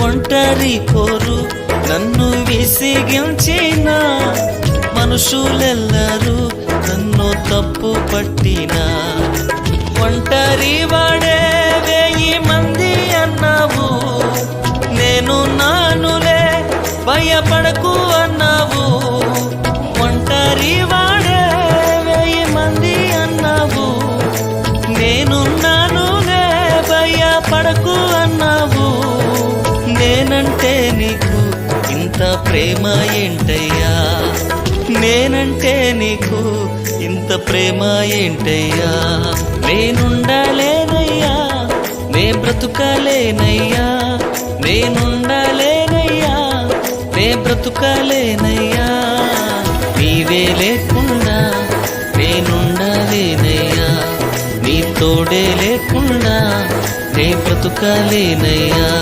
ఒంటరి పోరు నన్ను విసిగించిన మనుషులెల్లరూ నన్ను తప్పు పట్టినా. ఒంటరి వాడే 1000 మంది అన్నావు, నేను నానులే భయపడకు అన్నావు. ఒంటరి వాడే 1000 మంది అన్నావు, నేను నానులే భయపడకు అన్నావు. నేనంటే నీకు ఇంత ప్రేమ ఏంటయ్యా, నేనంటే నీకు ఇంత ప్రేమ ఏంటయ్యా. నేనుండలేనయ్యా, నే బ్రతుకలేనయ్యా, నేనుండలేనయ్యా, నే బ్రతుకలేనయ్యా. నీవే లేకుండా నేనుండలేనయ్యా, నీ తోడే లేకుండా నే బ్రతుకలేనయ్యా.